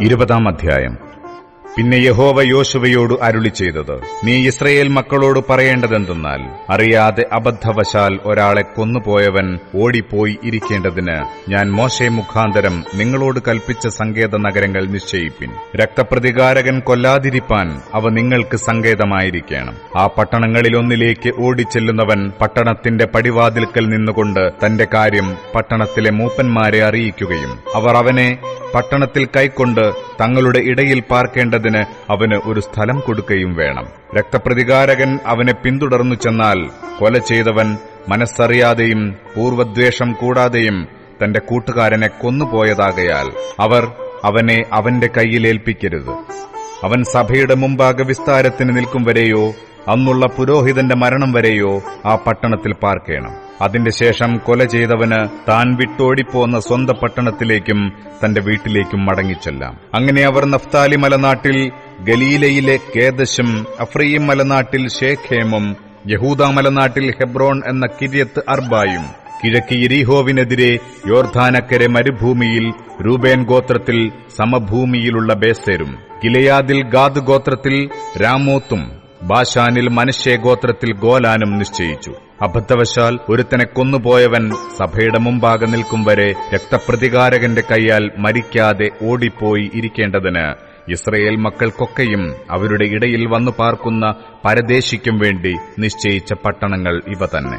20-ാം അധ്യായം. പിന്നെ യഹോവ യോശുവയോട് അരുളി ചെയ്തത്, നീ യിസ്രായേൽ മക്കളോട് പറയേണ്ടതെന്തെന്നാൽ, അറിയാതെ അബദ്ധവശാൽ ഒരാളെ കൊന്നുപോയവൻ ഓടിപ്പോയി ഇരിക്കേണ്ടതിന് ഞാൻ മോശെ മുഖാന്തരം നിങ്ങളോട് കൽപ്പിച്ച സങ്കേത നഗരങ്ങൾ നിശ്ചയിപ്പിൻ. രക്തപ്രതികാരകൻ കൊല്ലാതിരിപ്പാൻ അവ നിങ്ങൾക്ക് സങ്കേതമായിരിക്കണം. ആ പട്ടണങ്ങളിലൊന്നിലേക്ക് ഓടിച്ചെല്ലുന്നവൻ പട്ടണത്തിന്റെ പടിവാതിൽക്കൽ നിന്നുകൊണ്ട് തന്റെ കാര്യം പട്ടണത്തിലെ മൂപ്പന്മാരെ അറിയിക്കുകയും അവർ അവനെ പട്ടണത്തിൽ കൈക്കൊണ്ട് തങ്ങളുടെ ഇടയിൽ പാർക്കേണ്ടതിന് അവന് ഒരു സ്ഥലം കൊടുക്കുകയും വേണം. രക്തപ്രതികാരകൻ അവനെ പിന്തുടർന്നു ചെന്നാൽ കൊല ചെയ്തവൻ മനസ്സറിയാതെയും പൂർവദ്വേഷം കൂടാതെയും തന്റെ കൂട്ടുകാരനെ കൊന്നുപോയതാകയാൽ അവർ അവനെ അവന്റെ കൈയിലേൽപ്പിക്കരുത്. അവൻ സഭയുടെ മുമ്പാകെ വിസ്താരത്തിന് നിൽക്കും വരെയോ അന്നുള്ള പുരോഹിതന്റെ മരണം വരെയോ ആ പട്ടണത്തിൽ പാർക്കേണം. അതിന്റെ ശേഷം കൊല ചെയ്തവന് താൻ വിട്ടോടിപ്പോന്ന സ്വന്തം പട്ടണത്തിലേക്കും തന്റെ വീട്ടിലേക്കും മടങ്ങിച്ചെല്ലാം. അങ്ങനെ അവർ നഫ്താലി മലനാട്ടിൽ ഗലീലയിലെ കേദശും, അഫ്രയീം മലനാട്ടിൽ ശേഖേമും, യഹൂദാ മലനാട്ടിൽ ഹെബ്രോൻ എന്ന കിര്യത്ത് അർബായും, കിഴക്ക് യെരിഹോവിനെതിരെ യോർദ്ധാനക്കരെ മരുഭൂമിയിൽ രൂബേൻ ഗോത്രത്തിൽ സമഭൂമിയിലുള്ള ബേസേരും, ഗിലെയാദിൽ ഗാദ് ഗോത്രത്തിൽ രാമോത്തും, ബാശാനിൽ മനശ്ശെ ഗോത്രത്തിൽ ഗോലാനും നിശ്ചയിച്ചു. അബദ്ധവശാൽ ഒരുത്തനെ കൊന്നുപോയവൻ സഭയുടെ മുമ്പാകെ നിൽക്കും വരെ രക്തപ്രതികാരകന്റെ കൈയാൽ മരിക്കാതെ ഓടിപ്പോയി ഇരിക്കേണ്ടതിന് യിസ്രായേൽ മക്കൾക്കൊക്കെയും അവരുടെ ഇടയിൽ വന്നു പാർക്കുന്ന പരദേശിക്കും വേണ്ടി നിശ്ചയിച്ച പട്ടണങ്ങൾ ഇവ തന്നെ.